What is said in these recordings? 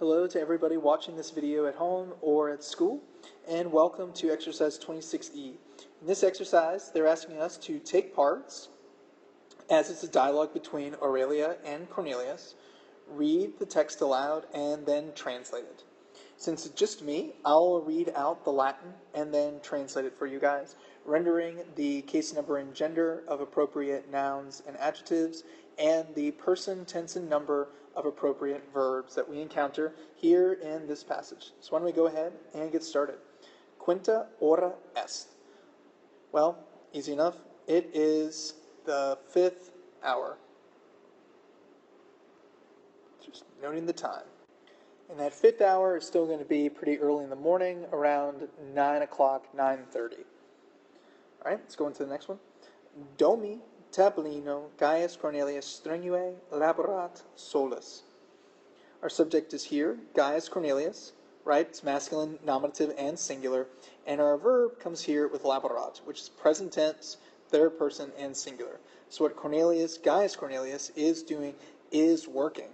Hello to everybody watching this video at home or at school, and welcome to exercise 26E. In this exercise, they're asking us to take parts, as it's a dialogue between Aurelia and Cornelius, read the text aloud, and then translate it. Since it's just me, I'll read out the Latin and then translate it for you guys, rendering the case, number, and gender of appropriate nouns and adjectives, and the person, tense, and number of appropriate verbs that we encounter here in this passage. So why don't we go ahead and get started. Quinta hora est. Well, easy enough. It is the 5th hour. Just noting the time. And that 5th hour is still going to be pretty early in the morning, around 9 o'clock, 9:30. All right, let's go into the next one. Domi tablino Gaius Cornelius strenue laborat solus. Our subject is here, Gaius Cornelius, right? It's masculine, nominative, and singular. And our verb comes here with laborat, which is present tense, third person, and singular. So what Gaius Cornelius, is doing is working.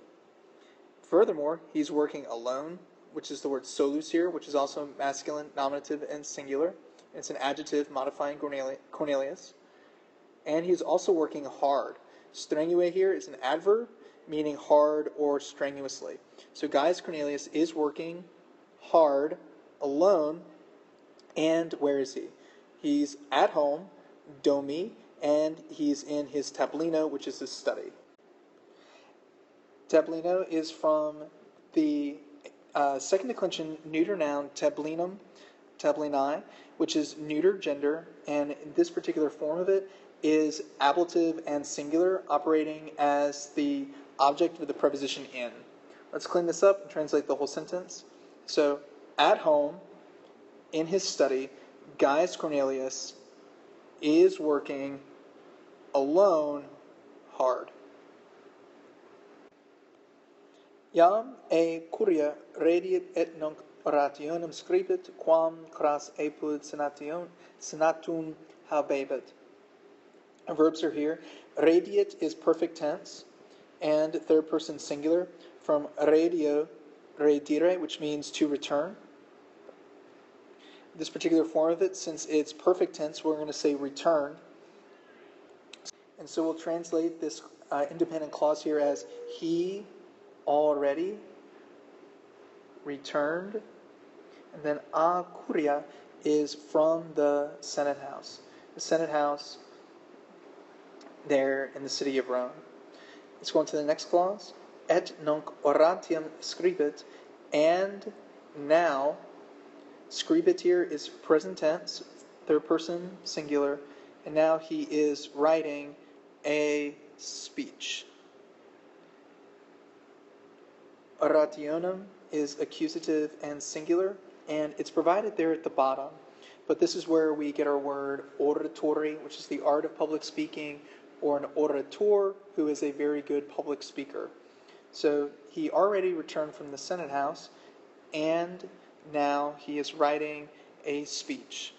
Furthermore, he's working alone, which is the word solus here, which is also masculine, nominative, and singular. It's an adjective modifying Cornelius. And he's also working hard. Strenue here is an adverb, meaning hard or strenuously. So Gaius Cornelius is working hard, alone, and where is he? He's at home, domi, and he's in his tablino, which is his study. Tablino is from the second declension neuter noun tablinum, tablini, which is neuter gender, and this particular form of it is ablative and singular, operating as the object of the preposition in. Let's clean this up and translate the whole sentence. So, at home, in his study, Gaius Cornelius is working alone hard. Iam e curia rediet et nunc orationem scribit, quam cras apud senatum habebit. Verbs are here. Rediet is perfect tense and third person singular, from redio, redire, which means to return. This particular form of it, since it's perfect tense, we're going to say return. And so we'll translate this independent clause here as he already returned. And then a curia is from the Senate House. The Senate House there in the city of Rome. Let's go on to the next clause. Et nunc oratium scribit, and now, scribit here is present tense, third person singular, and now he is writing a speech. Orationem is accusative and singular, and it's provided there at the bottom. But this is where we get our word oratory, which is the art of public speaking, or an orator, who is a very good public speaker. So he already returned from the Senate House, and now he is writing a speech.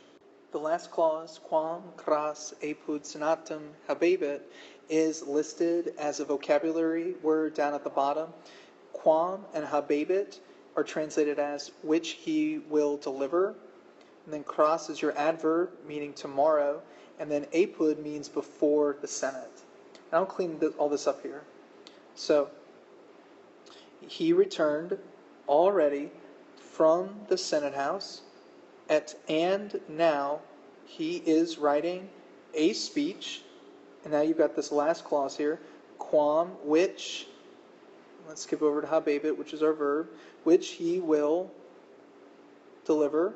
The last clause, quam cras apud senatum habebit, is listed as a vocabulary word down at the bottom. Quam and habebit are translated as which he will deliver. And then cras is your adverb, meaning tomorrow. And then apud means before the Senate. And I'll clean all this up here. So, he returned already from the Senate House, and now he is writing a speech. And now you've got this last clause here, quam, which, let's skip over to habebit, which is our verb, which he will deliver.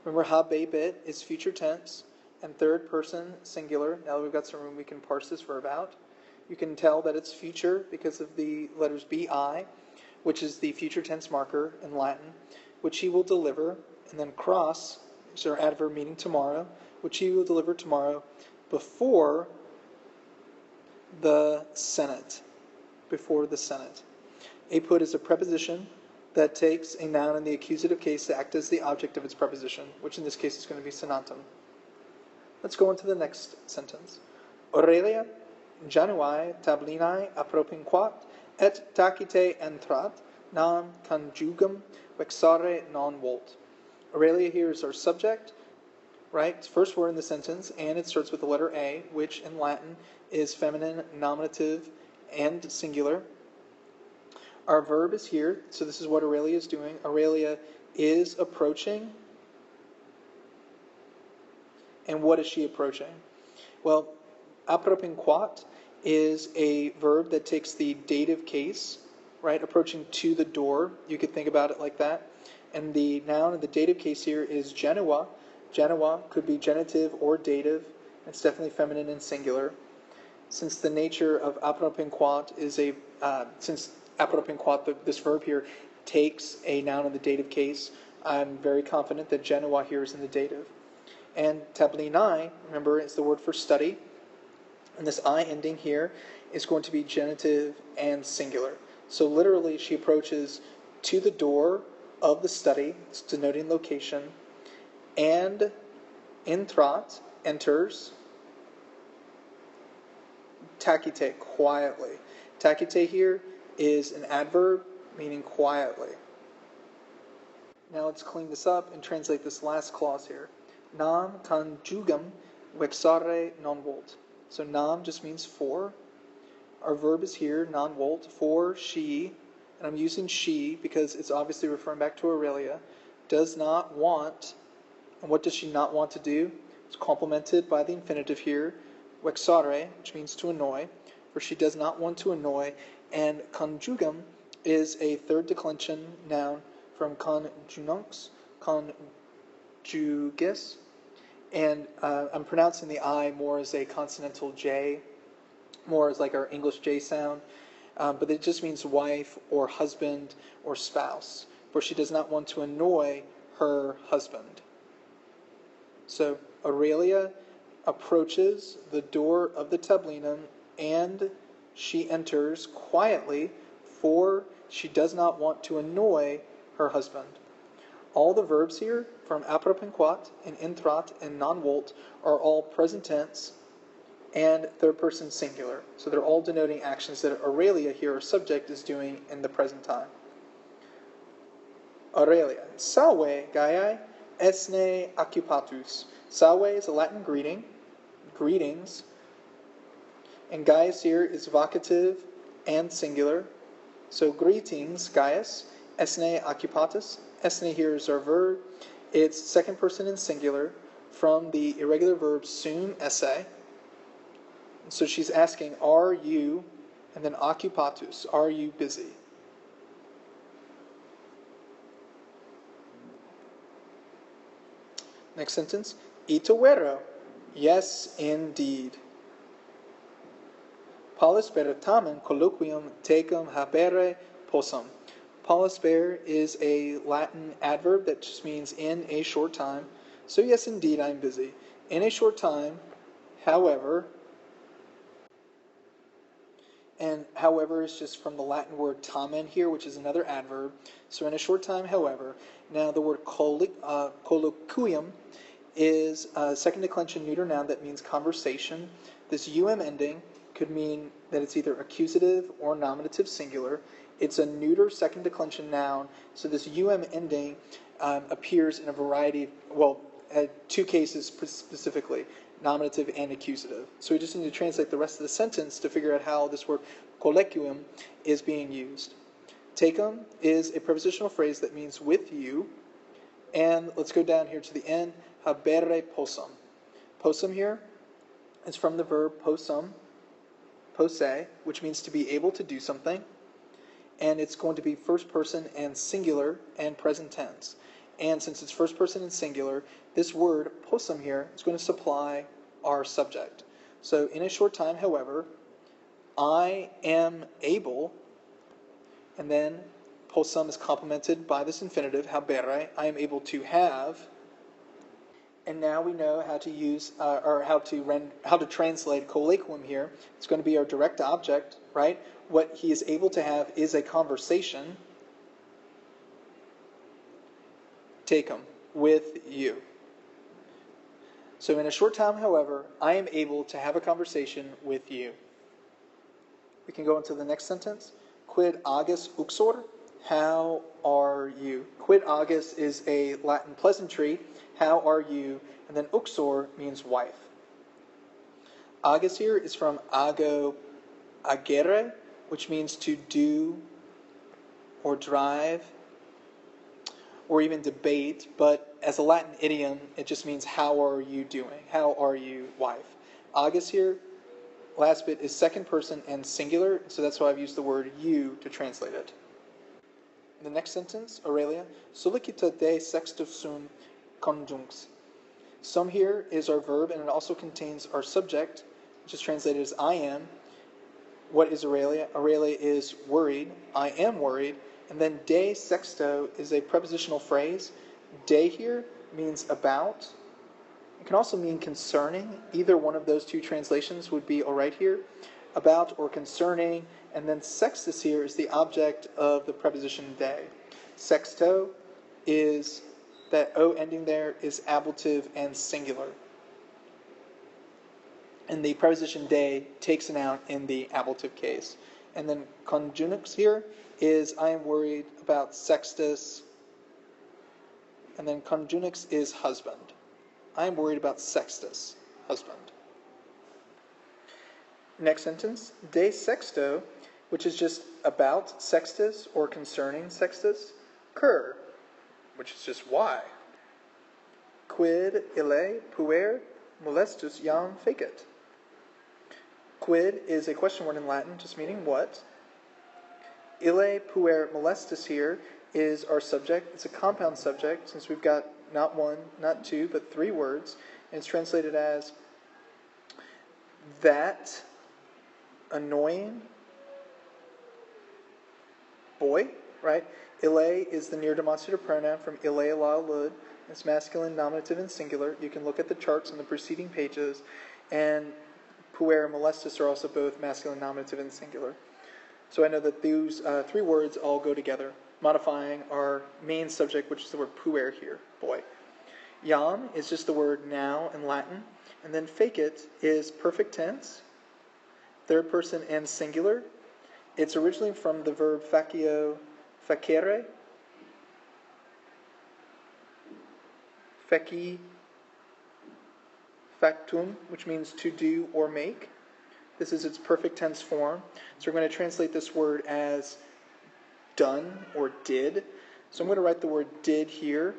Remember, habebit is future tense and third person singular. Now that we've got some room, we can parse this verb out. You can tell that it's future because of the letters bi, which is the future tense marker in Latin, which he will deliver, and then cras, which is our adverb meaning tomorrow, which he will deliver tomorrow before the Senate. Before the Senate. Apud is a preposition that takes a noun in the accusative case to act as the object of its preposition, which in this case is going to be senatum. Let's go on to the next sentence. Aurelia Januae tablinae appropinquat, et tacite entrat, nam conjugam vexare non volt. Aurelia here is our subject, right? It's the first word in the sentence, and it starts with the letter A, which in Latin is feminine, nominative, and singular. Our verb is here, so this is what Aurelia is doing. Aurelia is approaching. And what is she approaching? Well, apropinquat is a verb that takes the dative case, right? Approaching to the door. You could think about it like that. And the noun in the dative case here is genua. Genua could be genitive or dative. It's definitely feminine and singular. Since the nature of apropinquat is this verb here, takes a noun in the dative case, I'm very confident that genua here is in the dative. And tablinai, remember, is the word for study. And this I ending here is going to be genitive and singular. So literally, she approaches to the door of the study, it's denoting location, and intrat, enters, takite, quietly. Takite here is an adverb meaning quietly. Now let's clean this up and translate this last clause here. Nam conjugam vexare non volt. So nam just means for. Our verb is here, non volt, for she, and I'm using she because it's obviously referring back to Aurelia, does not want. And what does she not want to do? It's complemented by the infinitive here, vexare, which means to annoy, for she does not want to annoy. And conjugam is a third declension noun from conjunx, conjugus, and I'm pronouncing the I more as a consonantal J, more as like our English J sound, but it just means wife or husband or spouse, for she does not want to annoy her husband. So Aurelia approaches the door of the tablinum and she enters quietly, for she does not want to annoy her husband. All the verbs here, from apropinquat and intrat and non volt, are all present tense and third person singular. So they're all denoting actions that Aurelia here, our subject, is doing in the present time. Aurelia. Salve, Gaiae, esne occupatus. Salve is a Latin greeting, greetings. And Gaius here is vocative and singular. So greetings, Gaius, esne occupatus. Esne here is our verb. It's second person in singular from the irregular verb sum esse. So she's asking, are you, and then occupatus, are you busy? Next sentence, ito vero, yes indeed. Pollisper tamen colloquium tecum habere possum. Pollisper is a Latin adverb that just means in a short time. So yes, indeed, I'm busy. In a short time, however, and however is just from the Latin word tamen here, which is another adverb. So in a short time, however. Now the word colloquium is a second declension neuter noun that means conversation. This ending could mean that it's either accusative or nominative singular. It's a neuter second declension noun, so this ending appears in a variety, two cases specifically, nominative and accusative. So we just need to translate the rest of the sentence to figure out how this word colloquium is being used. Tecum is a prepositional phrase that means with you, and let's go down here to the end, habere possum. Possum here is from the verb possum, posse, which means to be able to do something. And it's going to be first person and singular and present tense. And since it's first person and singular, this word possum here is going to supply our subject. So in a short time, however, I am able, and then possum is complemented by this infinitive, habere, I am able to have. And now we know how to use, how to translate colloquium here. It's going to be our direct object, right? What he is able to have is a conversation. Tecum, with you. So in a short time, however, I am able to have a conversation with you. We can go into the next sentence. Quid agis uxor? How are you? Quid agas is a Latin pleasantry. How are you? And then uxor means wife. Agas here is from ago agere, which means to do or drive or even debate, but as a Latin idiom, it just means how are you doing? How are you, wife? Agas here, last bit, is second person and singular, so that's why I've used the word you to translate it. The next sentence, Aurelia, solicita de sexto sum conjunx. Sum here is our verb, and it also contains our subject, which is translated as I am. What is Aurelia? Aurelia is worried. I am worried. And then de sexto is a prepositional phrase. De here means about. It can also mean concerning. Either one of those two translations would be all right here. About or concerning. And then sextus here is the object of the preposition de. Sexto is, that O ending there is ablative and singular. And the preposition de takes a noun in the ablative case. And then conjunx here is I am worried about sextus. And then conjunx is husband. I am worried about sextus, husband. Next sentence, de sexto, which is just about sextus or concerning sextus. Cur, which is just why. Quid ille puer molestus iam fecit. Quid is a question word in Latin, just meaning what. Ille puer molestus here is our subject. It's a compound subject, since we've got not one, not two, but three words. And it's translated as that annoying boy, right? Ille is the near demonstrative pronoun from ille la lud. It's masculine, nominative, and singular. You can look at the charts on the preceding pages. And puer and molestus are also both masculine, nominative, and singular. So I know that these three words all go together, modifying our main subject, which is the word puer here, boy. Iam is just the word now in Latin. And then fecit is perfect tense, third person and singular. It's originally from the verb facio facere, feci factum, which means to do or make. This is its perfect tense form. So we're going to translate this word as done or did. So I'm going to write the word did here,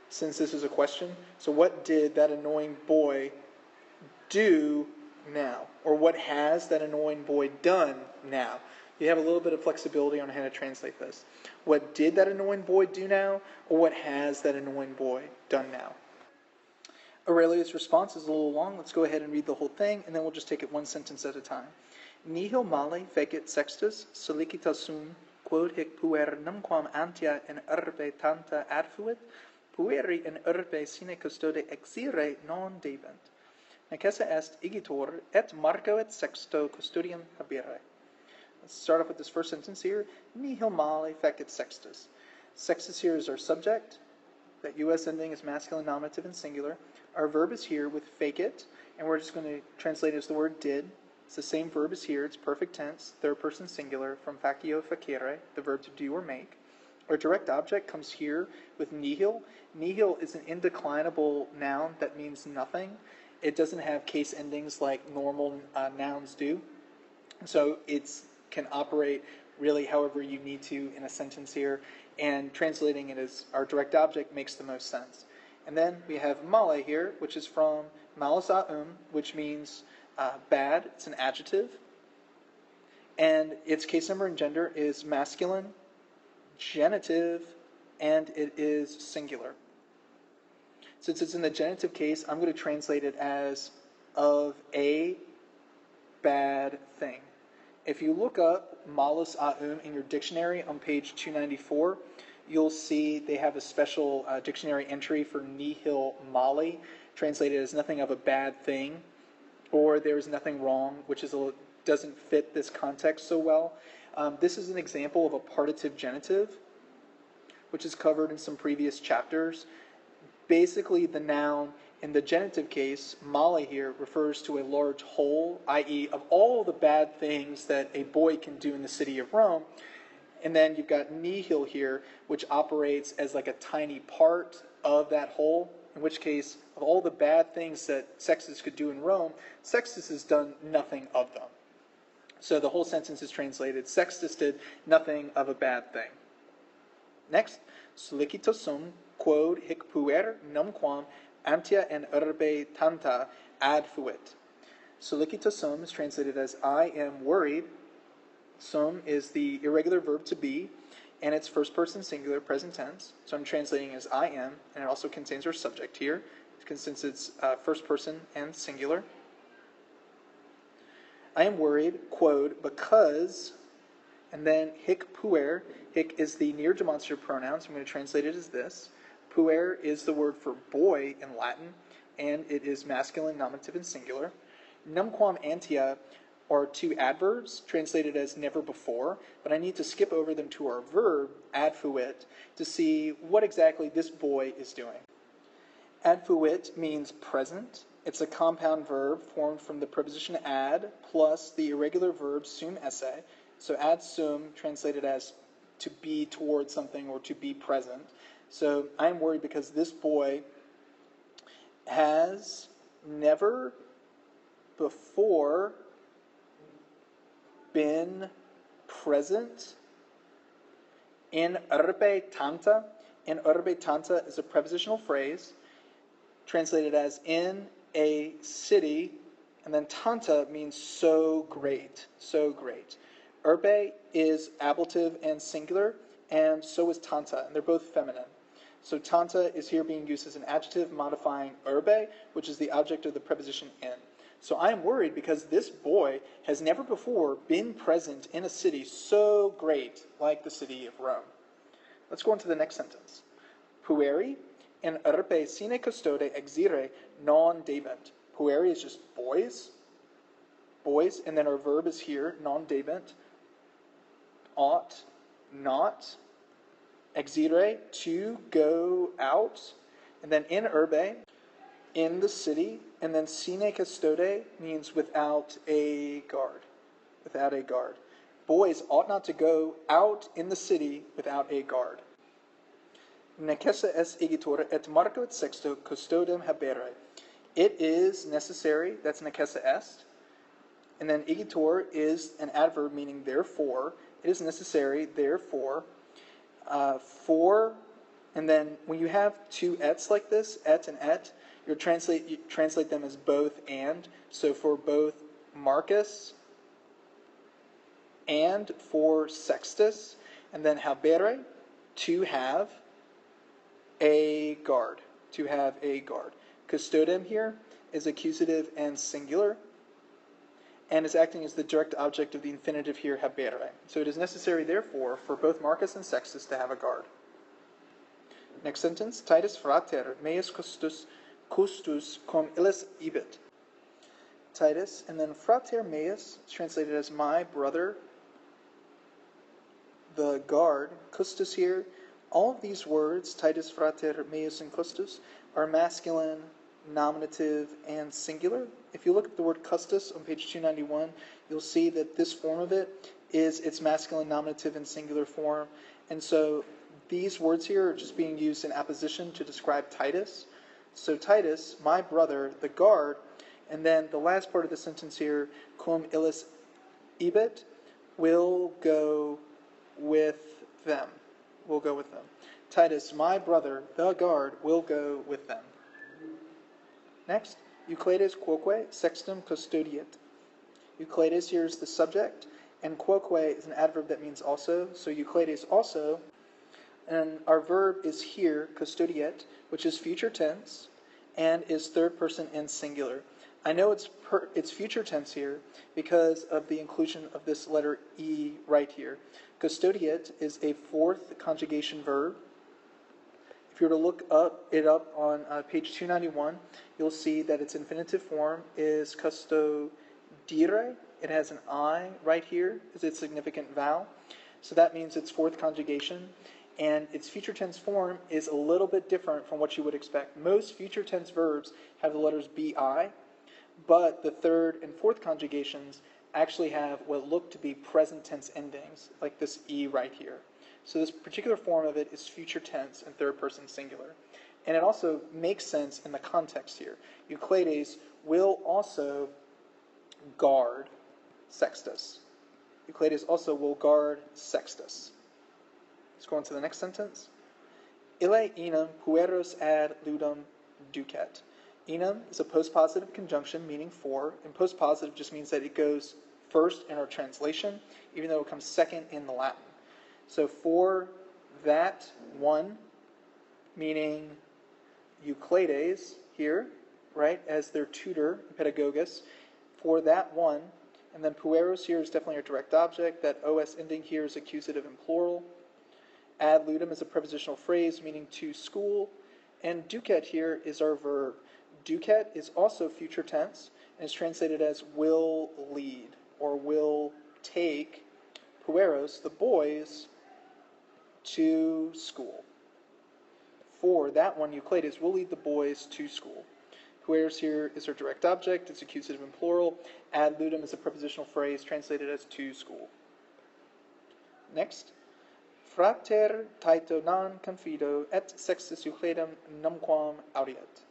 since this is a question. So what did that annoying boy do now? Or what has that annoying boy done now? You have a little bit of flexibility on how to translate this. What did that annoying boy do now? Or what has that annoying boy done now? Aurelia's response is a little long. Let's go ahead and read the whole thing, and then we'll just take it one sentence at a time. Nihil male fecit sextus solicitas sum quod hic puer numquam antia in urbe tanta adfuit, pueri in urbe sine custode exire non debent. Necessa est igitor et marco et sexto custodiam habere. Let's start off with this first sentence here. Nihil male fecit sextus. Sextus here is our subject. That US ending is masculine, nominative, and singular. Our verb is here with fecit, and we're just going to translate it as the word did. It's the same verb as here. It's perfect tense, third person singular, from facio facere, the verb to do or make. Our direct object comes here with nihil. Nihil is an indeclinable noun that means nothing. It doesn't have case endings like normal nouns do. So it can operate really however you need to in a sentence here, and translating it as our direct object makes the most sense. And then we have male here, which is from malus aum, which means bad. It's an adjective. And its case number and gender is masculine, genitive, and it is singular. Since it's in the genitive case, I'm going to translate it as of a bad thing. If you look up malus aum in your dictionary on page 294, you'll see they have a special dictionary entry for nihil male, translated as nothing of a bad thing, or there is nothing wrong, which doesn't fit this context so well. This is an example of a partitive genitive, which is covered in some previous chapters. Basically, the noun in the genitive case, male here, refers to a large whole, i.e. of all the bad things that a boy can do in the city of Rome, And then you've got nihil here, which operates as like a tiny part of that whole, in which case, of all the bad things that Sextus could do in Rome, Sextus has done nothing of them. So the whole sentence is translated, Sextus did nothing of a bad thing. Next, solicitus sum quod hic puer numquam antia en urbe tanta ad fuit. Solicitus sum is translated as I am worried. Sum is the irregular verb to be, and it's first person singular, present tense. So I'm translating as I am, and it also contains our subject here, since it's first person and singular. I am worried, quod, because, and then hic puer. Hic is the near demonstrative pronoun, so I'm going to translate it as this. Puer is the word for boy in Latin, and it is masculine, nominative, and singular. Numquam antia are two adverbs, translated as never before, but I need to skip over them to our verb, ad fuit, to see what exactly this boy is doing. Ad fuit means present. It's a compound verb formed from the preposition ad plus the irregular verb sum esse. So ad sum, translated as to be towards something or to be present. So I'm worried because this boy has never before been present in urbe tanta. In urbe tanta is a prepositional phrase translated as in a city, and then tanta means so great, so great. Urbe is ablative and singular, and so is tanta, and they're both feminine. So tanta is here being used as an adjective modifying urbe, which is the object of the preposition in. So I am worried because this boy has never before been present in a city so great like the city of Rome. Let's go on to the next sentence. Pueri in urbe sine custode exire non debent. Pueri is just boys, and then our verb is here, non debent, ought, not, exire, to go out, and then in urbe, in the city, and then sine custode means without a guard, without a guard. Boys ought not to go out in the city without a guard. Necesse est igitur et Marco et sexto custodem habere. It is necessary, that's necesse est, and then igitur is an adverb meaning therefore. It is necessary, therefore, for, and then when you have two ets like this, et and et, you translate them as both and. So for both Marcus and for Sextus, and then habere, to have a guard, to have a guard. Custodem here is accusative and singular, and is acting as the direct object of the infinitive here, habere. So it is necessary, therefore, for both Marcus and Sextus to have a guard. Next sentence, Titus frater meus custus cum illis ibit. Titus, and then frater meus, translated as my brother, the guard. Custus here, all of these words, Titus, frater, meus, and custus, are masculine, nominative, and singular. If you look at the word custus on page 291, you'll see that this form of it is its masculine, nominative, and singular form. And so these words here are just being used in apposition to describe Titus. So Titus, my brother, the guard, and then the last part of the sentence here, cum illis ibit, will go with them. Will go with them. Titus, my brother, the guard, will go with them. Next, Euclides quoque sextum custodiet. Euclides here is the subject, and quoque is an adverb that means also. So Euclides also, and our verb is here, custodiet, which is future tense, and is third person and singular. I know it's future tense here because of the inclusion of this letter E right here. Custodiet is a fourth conjugation verb. If you were to look it up on page 291, you'll see that its infinitive form is custodire. It has an I right here as its significant vowel. So that means its fourth conjugation. And its future tense form is a little bit different from what you would expect. Most future tense verbs have the letters bi, but the third and fourth conjugations actually have what look to be present tense endings, like this E right here. So this particular form of it is future tense and third person singular. And it also makes sense in the context here. Euclides will also guard Sextus. Euclides also will guard Sextus. Let's go on to the next sentence. Ille enum pueros ad ludum ducet. Enum is a postpositive conjunction meaning for, and postpositive just means that it goes first in our translation, even though it comes second in the Latin. So for that one, meaning Euclides here, right, as their tutor, pedagogus, for that one, and then pueros here is definitely our direct object. That os ending here is accusative and plural. Ad ludum is a prepositional phrase meaning to school. And ducet here is our verb. Ducet is also future tense and is translated as will lead or will take pueros, the boys, to school. For that one, Euclides will lead the boys to school. Pueros here is our direct object. It's accusative and plural. Ad ludum is a prepositional phrase translated as to school. Next. Frater Tito non confido et Sextus Euclidem numquam audiet.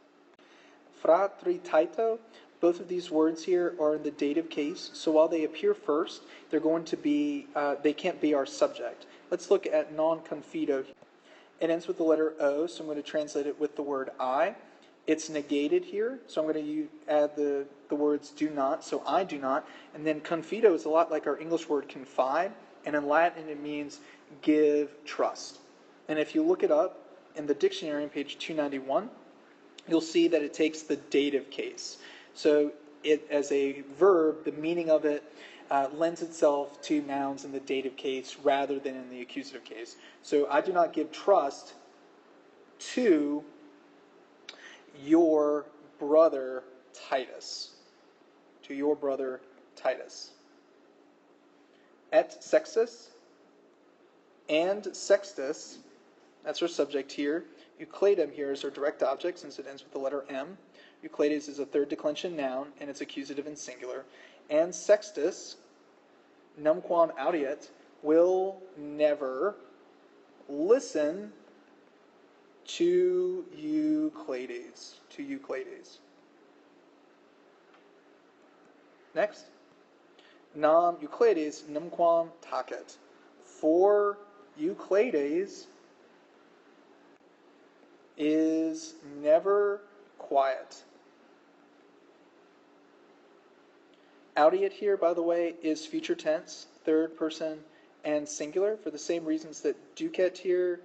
Fratri Tito, both of these words here are in the dative case. So while they appear first, they're going to be, they can't be our subject. Let's look at non confido. It ends with the letter O, so I'm going to translate it with the word I. It's negated here, so I'm going to add the words do not, so I do not. And then confido is a lot like our English word confide, and in Latin it means give trust. And if you look it up in the dictionary on page 291, you'll see that it takes the dative case. So it, as a verb, the meaning of it lends itself to nouns in the dative case rather than in the accusative case. So I do not give trust to your brother Titus. To your brother Titus. Et Sextus and Sextus, that's our subject here. Euclidem here is our direct object since it ends with the letter M. Euclides is a third declension noun and it's accusative and singular. And Sextus, numquam audiet, will never listen to Euclides. To Euclides. Next. Nam Euclides numquam tacet. For Euclides is never quiet. Audiet here, by the way, is future tense, third person, and singular for the same reasons that ducet here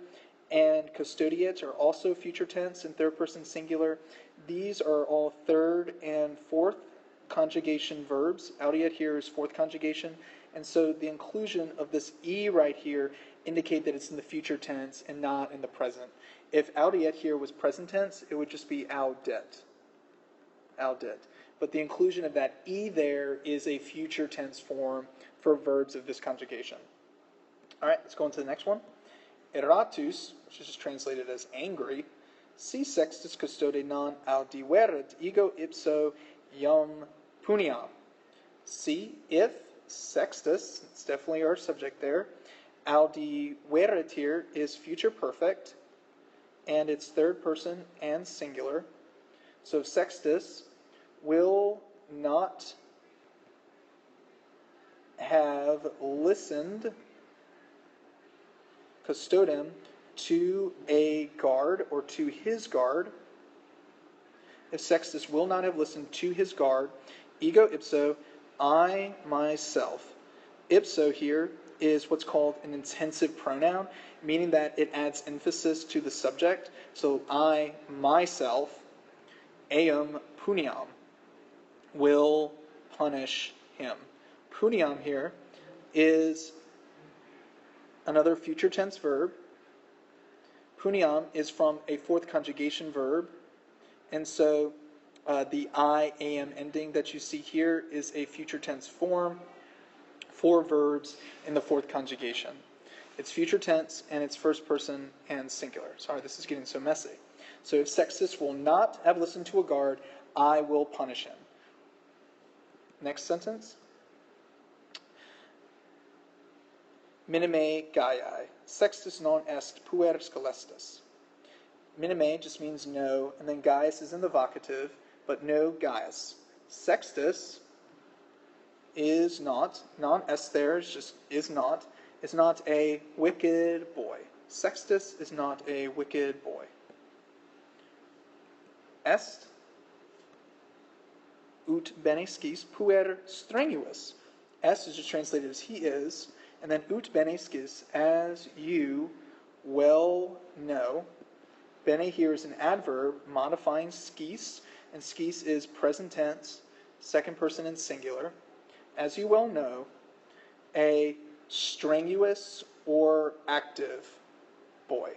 and custodiet are also future tense and third person singular. These are all third and fourth conjugation verbs. Audiet here is fourth conjugation. And so the inclusion of this E right here indicate that it's in the future tense and not in the present. If audiet here was present tense, it would just be audet. Audet. But the inclusion of that E there is a future tense form for verbs of this conjugation. All right, let's go on to the next one. Eratus, which is just translated as angry, si sextus custode non audiverit ego ipso iam puniam. See, if Sextus, it's definitely our subject there, audiverit here is future perfect, and it's third person and singular. So Sextus will not have listened, custodem, to a guard or to his guard. If Sextus will not have listened to his guard, ego ipso, I myself. Ipso here is what's called an intensive pronoun, meaning that it adds emphasis to the subject. So I myself, eum puniam, will punish him. Puniam here is another future tense verb. Puniam is from a fourth conjugation verb, and so the I am ending that you see here is a future tense form for verbs in the fourth conjugation. It's future tense and it's first person and singular. Sorry, this is getting so messy. So if Sextus will not have listened to a guard, I will punish him. Next sentence. Minime Gaiae. Sextus non est puer scolestus. Minime just means no, and then Gaius is in the vocative, but no Gaius. Sextus is not, non est there is not a wicked boy. Sextus is not a wicked boy. Est ut bene scis puer strenuus. Est is just translated as he is, and then ut bene scis, as you well know. Bene here is an adverb modifying scis, and scis is present tense, second person and singular. As you well know, a strenuous or active boy.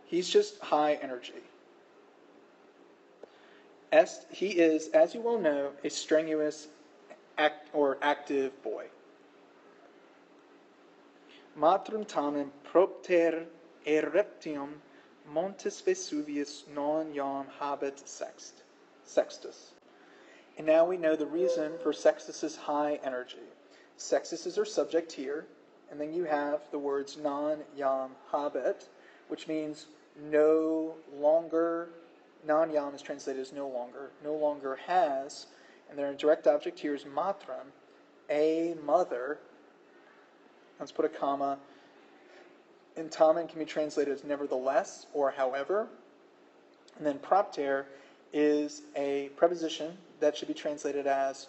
He's just high energy. He is, as you well know, a strenuous or active boy. Matrum tamen propter ereptium montes Vesuvius non iam habet sextus. And now we know the reason for Sextus's high energy. Sextus is our subject here, and then you have the words non iam habet, which means no longer. Non iam is translated as no longer has, and their direct object here is matram, a mother. Let's put a comma. And tamen can be translated as nevertheless or however. And then propter is a preposition that should be translated as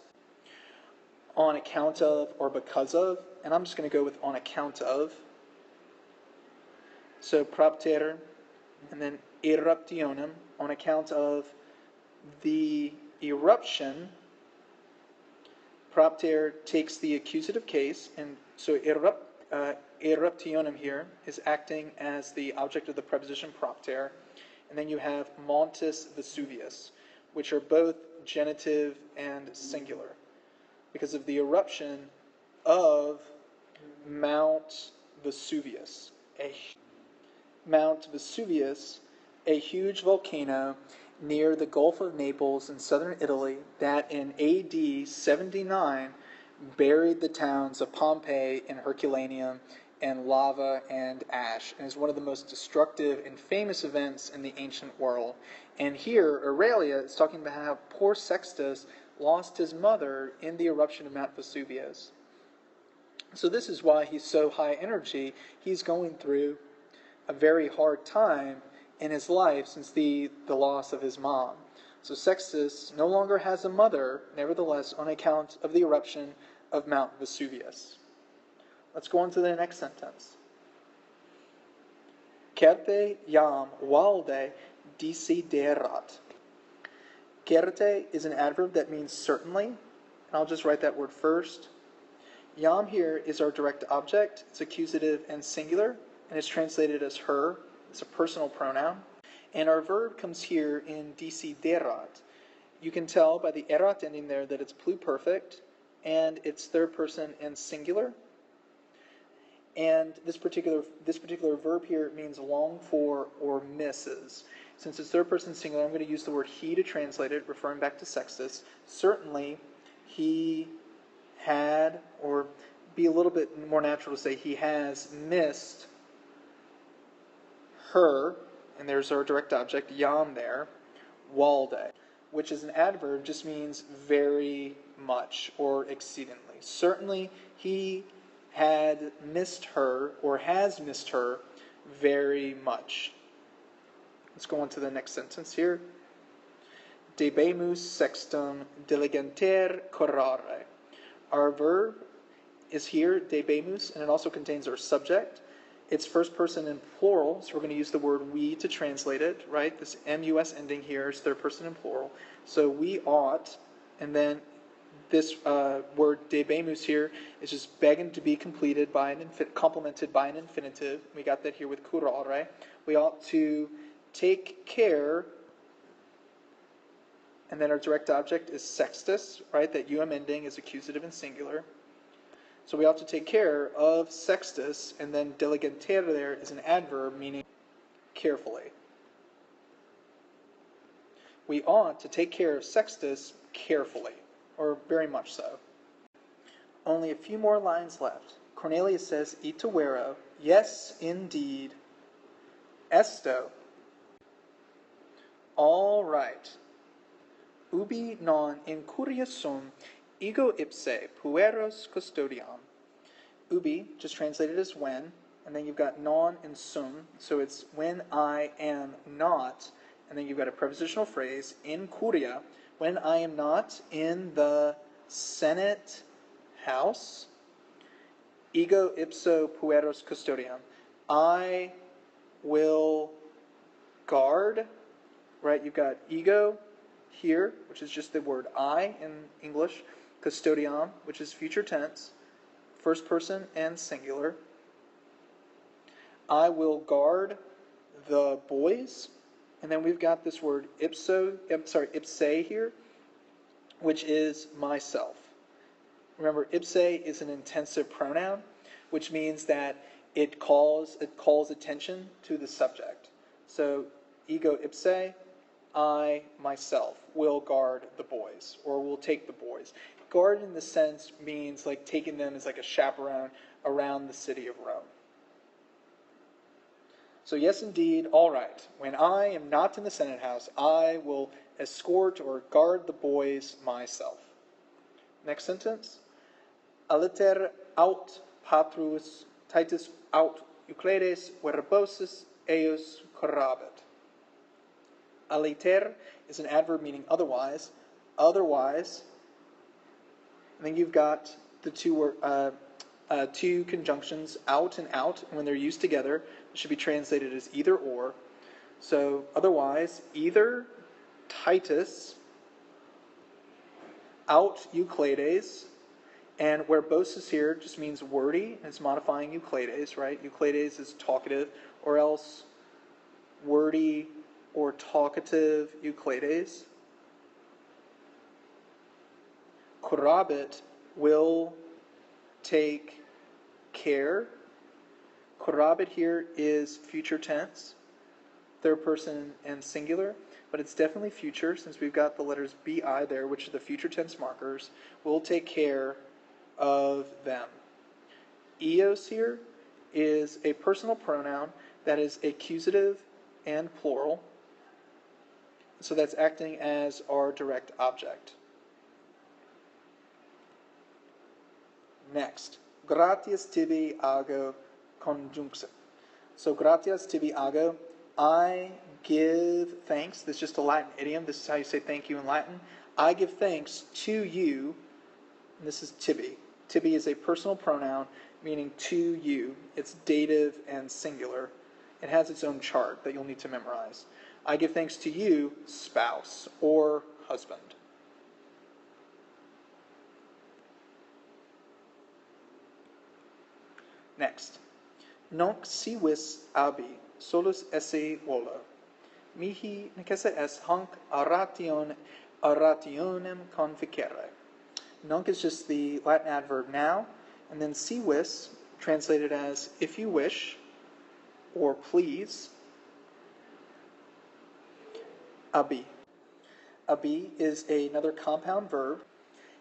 on account of or because of. And I'm just going to go with on account of. So propter, and then eruptionem, on account of the eruption. Propter takes the accusative case, and so eruptionem here is acting as the object of the preposition propter. And then you have Montes Vesuvius, which are both genitive and singular, because of the eruption of Mount Vesuvius. Mount Vesuvius, a huge volcano near the Gulf of Naples in southern Italy that in AD 79 buried the towns of Pompeii and Herculaneum in lava and ash, and is one of the most destructive and famous events in the ancient world. And here, Aurelia is talking about how poor Sextus lost his mother in the eruption of Mount Vesuvius. So this is why he's so high energy. He's going through a very hard time in his life since the loss of his mom. So Sextus no longer has a mother, nevertheless, on account of the eruption of Mount Vesuvius. Let's go on to the next sentence. Certe iam valde desiderat. Certe is an adverb that means certainly, and I'll just write that word first. Iam here is our direct object. It's accusative and singular, and it's translated as her. It's a personal pronoun. And our verb comes here in desiderat. You can tell by the erat ending there that it's pluperfect, and it's third person and singular. And this particular verb here means long for or misses. Since it's third person singular, I'm going to use the word he to translate it, referring back to Sextus. Certainly, he had, or be a little bit more natural to say, he has missed her, and there's our direct object, iam there, valde, which is an adverb, just means very much or exceedingly. Certainly, he had missed her, or has missed her, very much. Let's go on to the next sentence here. Debemus sextum diligenter correre. Our verb is here, debemus, and it also contains our subject. It's first person in plural, so we're going to use the word we to translate it, right? This mus ending here is third person in plural. So we ought, and then this word debemus here is just begging to be completed by an complemented by an infinitive. We got that here with curare. We ought to take care, and then our direct object is sextus, right? That ending is accusative and singular. So we ought to take care of Sextus, and then diligenter there is an adverb meaning carefully. We ought to take care of Sextus carefully, or very much so. Only a few more lines left. Cornelius says, ituero, yes, indeed, esto, all right. Ubi non incuria sum, ego ipse pueros custodiam. Ubi, just translated as when, and then you've got non and sum, so it's when I am not, and then you've got a prepositional phrase, in curia, when I am not in the Senate house, ego ipso pueros custodiam. I will guard, right? You've got ego here, which is just the word I in English, custodiam, which is future tense, first person and singular. I will guard the boys, and then we've got this word ipse here, which is myself. Remember, ipse is an intensive pronoun, which means that it calls attention to the subject. So, ego ipse, I, myself, will guard the boys, or will take the boys. Guard in the sense means like taking them as like a chaperone around the city of Rome. So yes, indeed, all right. When I am not in the Senate house, I will escort or guard the boys myself. Next sentence. Aliter aut patrus Titus aut Euclides verbosus eius corrabit. Aliter is an adverb meaning otherwise. Otherwise, and then you've got the two conjunctions, out and out, and when they're used together, it should be translated as either or. So, otherwise, either Titus, out Euclides, and verbosus here just means wordy, and it's modifying Euclides, right? Euclides is talkative, or else wordy or talkative Euclides. Corrabit will take care. Corrabit here is future tense, third person and singular, but it's definitely future since we've got the letters bi there, which are the future tense markers. Will take care of them. Eos here is a personal pronoun that is accusative and plural, so that's acting as our direct object. Next, gratias tibi ago conjuncsit. So gratias tibi ago, I give thanks. This is just a Latin idiom. This is how you say thank you in Latin. I give thanks to you. And this is tibi. Tibi is a personal pronoun meaning to you. It's dative and singular. It has its own chart that you'll need to memorize. I give thanks to you, spouse or husband. Next. Nunc civis abi solus esse volo. Mihi necesse est hanc arationem conficere. Nunc is just the Latin adverb now, and then civis, translated as if you wish, or please. Abi. Abi is another compound verb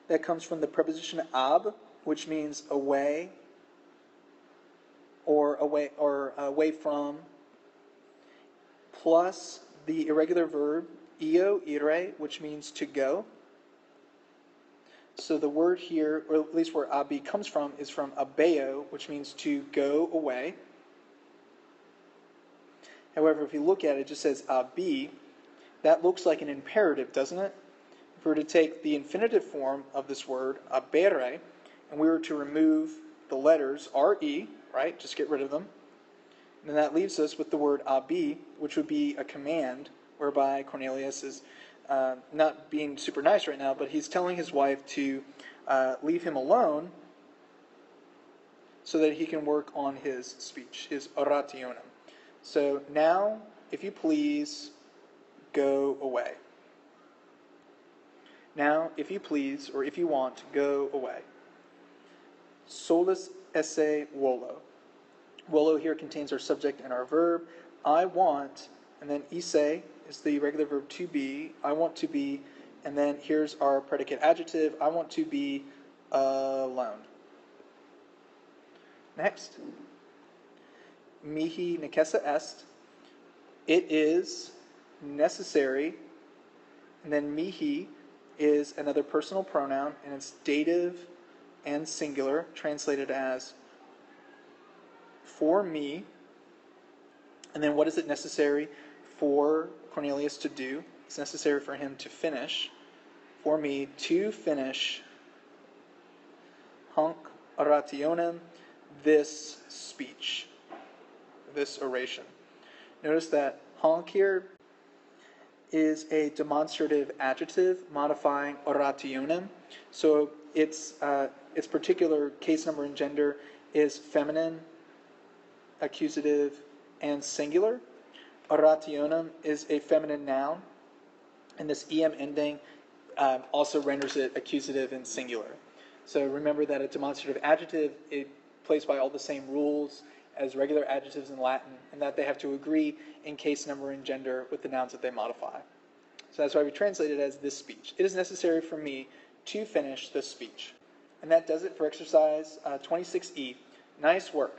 that comes from the preposition ab, which means away, or away from, plus the irregular verb io, ire, which means to go. So the word here, or at least where abi comes from, is from abeo, which means to go away. However, if you look at it, it just says abi. That looks like an imperative, doesn't it? If we were to take the infinitive form of this word, abere, and we were to remove the letters re, right, just get rid of them, and then that leaves us with the word abi, which would be a command, whereby Cornelius is not being super nice right now, but he's telling his wife to leave him alone so that he can work on his speech, his orationem. So now, if you please, go away. Now, if you please, or if you want, go away. Solus esse volo. Volo here contains our subject and our verb. I want, and then esse is the regular verb to be. I want to be, and then here's our predicate adjective. I want to be alone. Next. Mihi necessa est. It is necessary. And then mihi is another personal pronoun, and it's dative and singular, translated as for me. And then what is it necessary for Cornelius to do? It's necessary for him to finish, for me to finish hanc orationem, this speech, this oration. Notice that hanc here is a demonstrative adjective modifying orationem. So its particular case number and gender is feminine, accusative, and singular. Orationem is a feminine noun, and this em ending also renders it accusative and singular. So remember that a demonstrative adjective, it plays by all the same rules as regular adjectives in Latin, and that they have to agree in case number and gender with the nouns that they modify. So that's why we translate it as this speech. It is necessary for me to finish this speech. And that does it for exercise 26E. Nice work.